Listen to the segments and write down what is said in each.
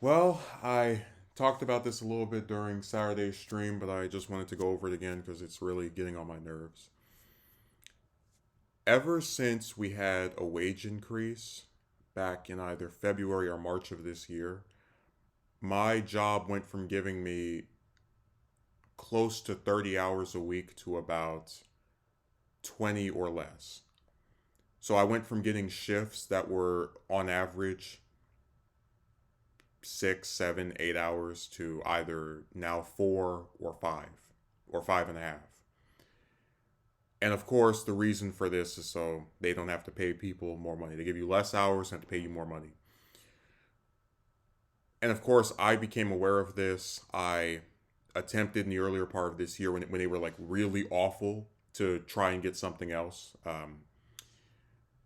Well, I talked about this a little bit during Saturday's stream, but I just wanted to go over it again because it's really getting on my nerves. Ever since we had a wage increase back in either February or March of this year, my job went from giving me close to 30 hours a week to about 20 or less. So I went from getting shifts that were on average 6, 7, 8 hours to either now 4 or 5.5. And of course, the reason for this is so they don't have to pay people more money. They give you less hours and have to pay you more money. And of course, I became aware of this. I attempted in the earlier part of this year when they were like really awful to try and get something else.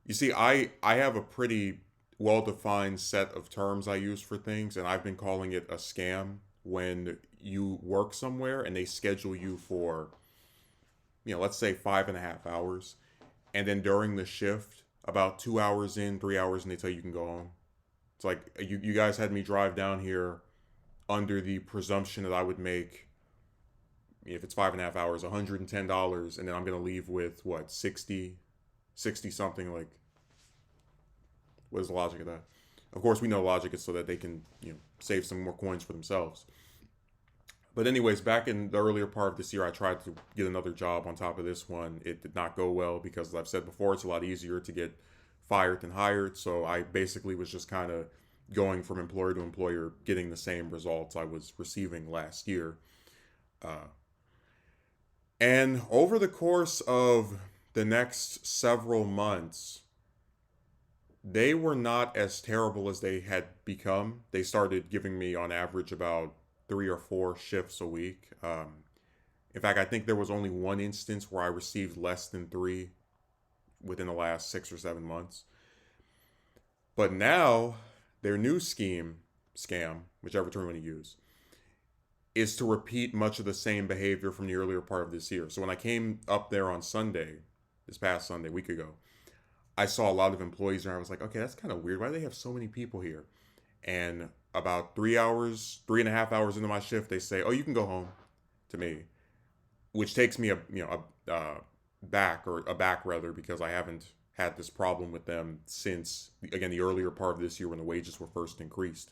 You see, I have a pretty well defined set of terms I use for things, and I've been calling it a scam when you work somewhere and they schedule you for, let's say 5.5 hours, and then during the shift, about 2 hours in, 3 hours, and they tell you can go home. It's like you guys had me drive down here under the presumption that I would make, if it's 5.5 hours, $110, and then I'm gonna leave with what, 60 something. Like, what is the logic of that? Of course, we know logic is so that they can save some more coins for themselves. But anyways, back in the earlier part of this year, I tried to get another job on top of this one. It did not go well because, as I've said before, it's a lot easier to get fired than hired. So I basically was just kind of going from employer to employer, getting the same results I was receiving last year. Uh, and over the course of the next several months, they were not as terrible as they had become. They started giving me, on average, about 3 or 4 shifts a week. In fact, I think there was only one instance where I received less than three within the last 6 or 7 months. But now, their new scam, whichever term you want to use, is to repeat much of the same behavior from the earlier part of this year. So when I came up there on Sunday, this past Sunday, a week ago, I saw a lot of employees and I was like, okay, that's kind of weird. Why do they have so many people here? And about 3 hours, 3.5 hours into my shift, they say, "Oh, you can go home," to me, which takes me back rather, because I haven't had this problem with them since, again, the earlier part of this year when the wages were first increased.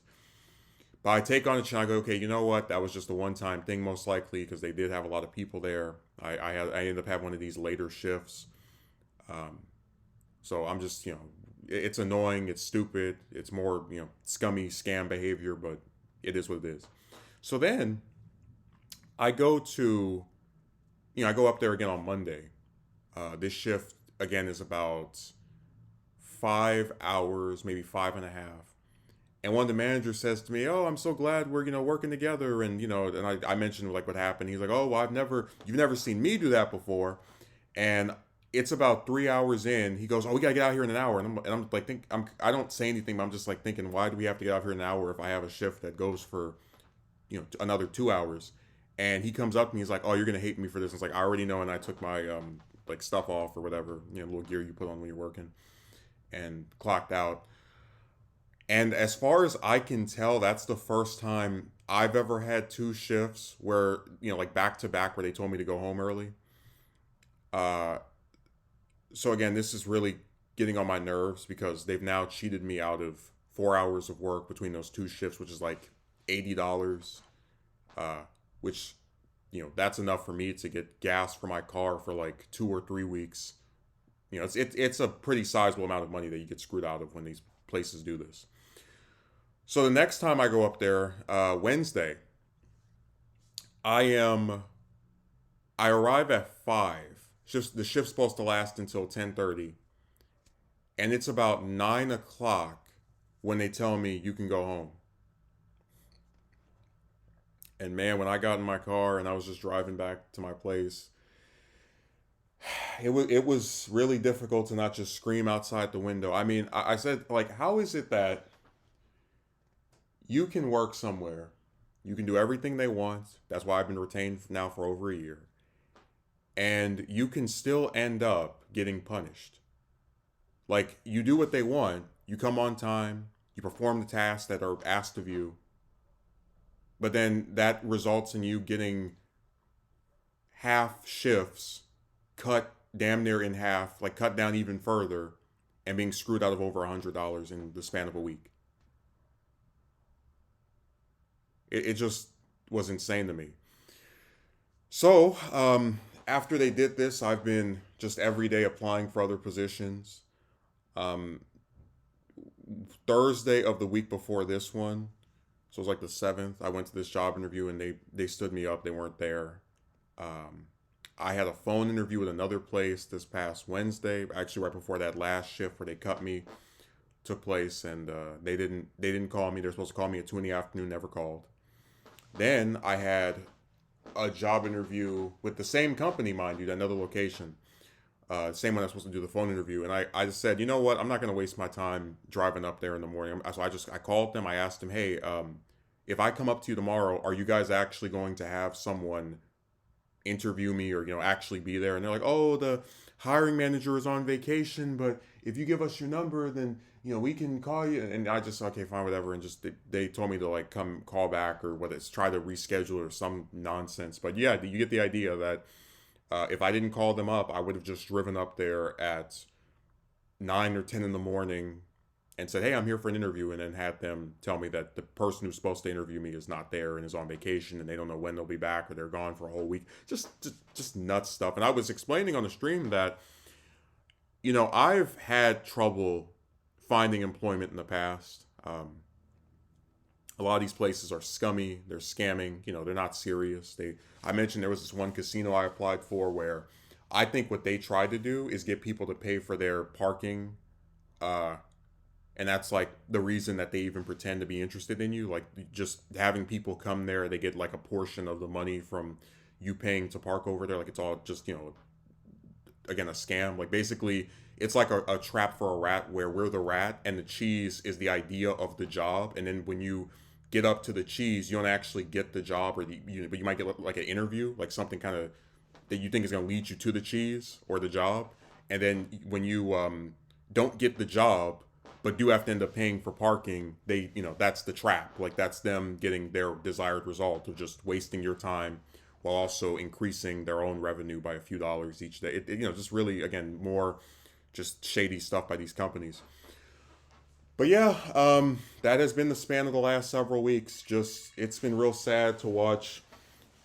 But I take on it and I go, okay, you know what? That was just a one-time thing, most likely, because they did have a lot of people there. I ended up having one of these later shifts. Um, so I'm just, it's annoying, it's stupid, it's more, scummy scam behavior, but it is what it is. So then I go to, I go up there again on Monday. This shift again is about 5 hours, maybe 5.5. And one of the managers says to me, "Oh, I'm so glad we're working together." And I mentioned like what happened. He's like, "Oh, well, you've never seen me do that before." And it's about 3 hours in. He goes, "Oh, we gotta get out here in an hour." And I'm like, I don't say anything, but I'm just like thinking, why do we have to get out here in an hour if I have a shift that goes for another 2 hours? And he comes up to me, he's like, "Oh, you're gonna hate me for this." It's like, I already know, and I took my like stuff off or whatever, little gear you put on when you're working, and clocked out. And as far as I can tell, that's the first time I've ever had two shifts where, like back to back, where they told me to go home early. Uh, so again, this is really getting on my nerves because they've now cheated me out of 4 hours of work between those two shifts, which is like $80. Uh, which, that's enough for me to get gas for my car for like 2 or 3 weeks. It's a pretty sizable amount of money that you get screwed out of when these places do this. So the next time I go up there, Wednesday, I am I arrive at 5. The shift's supposed to last until 10:30, and it's about 9 o'clock when they tell me you can go home. And man, when I got in my car and I was just driving back to my place, it was really difficult to not just scream outside the window. I mean, I said, like, how is it that you can work somewhere, you can do everything they want? That's why I've been retained now for over a year, and you can still end up getting punished. Like, you do what they want, you come on time, you perform the tasks that are asked of you, but then that results in you getting half shifts cut damn near in half, like cut down even further, and being screwed out of over $100 in the span of a week. It just was insane to me. So, after they did this, I've been just every day applying for other positions. Um, Thursday of the week before this one, so it was like the 7th, I went to this job interview and they stood me up. They weren't there. Um, I had a phone interview with another place this past Wednesday, actually right before that last shift where they cut me took place, and they didn't call me. They're supposed to call me at 2 in the afternoon. Never called. Then I had a job interview with the same company, mind you, another location. Same one I was supposed to do the phone interview, and I just said, you know what, I'm not going to waste my time driving up there in the morning. So I called them. I asked them, hey, if I come up to you tomorrow, are you guys actually going to have someone interview me, or actually be there? And they're like, oh, the hiring manager is on vacation, but if you give us your number, then we can call you. And I just, okay, fine, whatever. And just they told me to like come call back, or whether it's try to reschedule or some nonsense. But yeah, you get the idea that if I didn't call them up, I would have just driven up there at 9 or 10 in the morning and said, hey, I'm here for an interview, and then had them tell me that the person who's supposed to interview me is not there and is on vacation, and they don't know when they'll be back, or they're gone for a whole week. Just nuts stuff. And I was explaining on the stream that I've had trouble finding employment in the past. A lot of these places are scummy. They're scamming. They're not serious. I mentioned there was this one casino I applied for where I think what they tried to do is get people to pay for their parking, uh, and that's like the reason that they even pretend to be interested in you. Like, just having people come there, they get like a portion of the money from you paying to park over there. Like, it's all just again, a scam. Like, basically it's like a trap for a rat, where we're the rat and the cheese is the idea of the job, and then when you get up to the cheese, you don't actually get the job, or but you might get like an interview, like something kind of that you think is going to lead you to the cheese or the job. And then when you don't get the job but do have to end up paying for parking, that's the trap. Like, that's them getting their desired result of just wasting your time while also increasing their own revenue by a few dollars each day. Just really, again, more just shady stuff by these companies. But yeah, that has been the span of the last several weeks. Just, it's been real sad to watch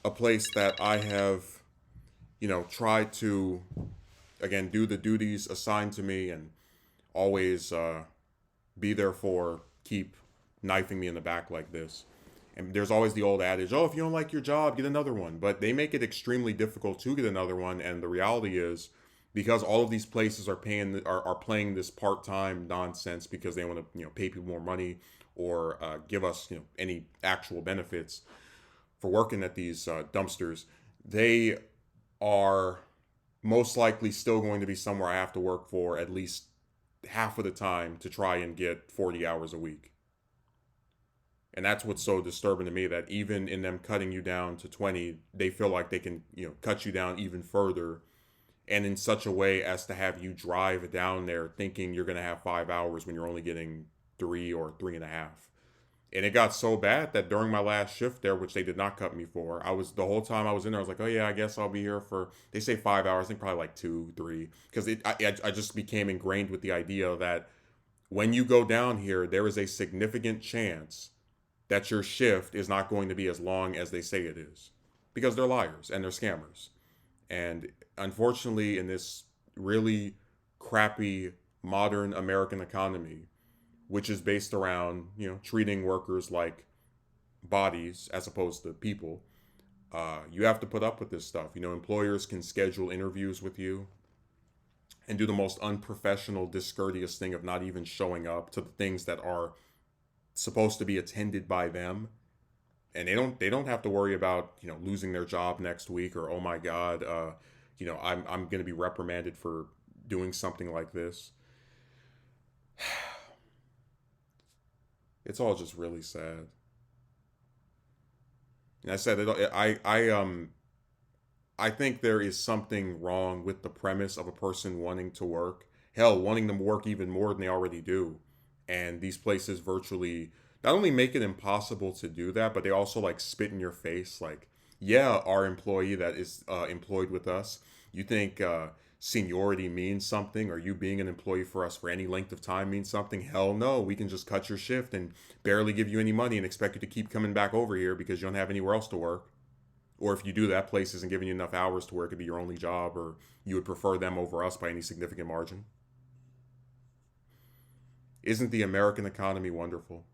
a place that I have, tried to, again, do the duties assigned to me and always be there for, keep knifing me in the back like this. And there's always the old adage, oh, if you don't like your job, get another one. But they make it extremely difficult to get another one. And the reality is, because all of these places are playing this part-time nonsense because they want to pay people more money, or give us any actual benefits for working at these dumpsters, they are most likely still going to be somewhere I have to work for at least half of the time to try and get 40 hours a week. And that's what's so disturbing to me, that even in them cutting you down to 20, they feel like they can cut you down even further, and in such a way as to have you drive down there thinking you're going to have 5 hours when you're only getting 3 or 3.5. And it got so bad that during my last shift there, which they did not cut me for, the whole time I was in there, I was like, oh yeah, I guess I'll be here for, they say 5 hours, I think probably like 2, 3, because I just became ingrained with the idea that when you go down here, there is a significant chance that your shift is not going to be as long as they say it is, because they're liars and they're scammers. And unfortunately, in this really crappy modern American economy, which is based around treating workers like bodies as opposed to people, you have to put up with this stuff. Employers can schedule interviews with you and do the most unprofessional, discourteous thing of not even showing up to the things that are supposed to be attended by them. And they don't have to worry about losing their job next week, or, oh my god, I'm going to be reprimanded for doing something like this. It's all just really sad. And I said it. I think there is something wrong with the premise of a person wanting to work. Hell, wanting them to work even more than they already do. And these places virtually not only make it impossible to do that, but they also like spit in your face. Like, yeah, our employee that is employed with us, you think seniority means something, or you being an employee for us for any length of time means something? Hell no. We can just cut your shift and barely give you any money and expect you to keep coming back over here because you don't have anywhere else to work. Or if you do, that place isn't giving you enough hours to where it could be your only job, or you would prefer them over us by any significant margin. Isn't the American economy wonderful?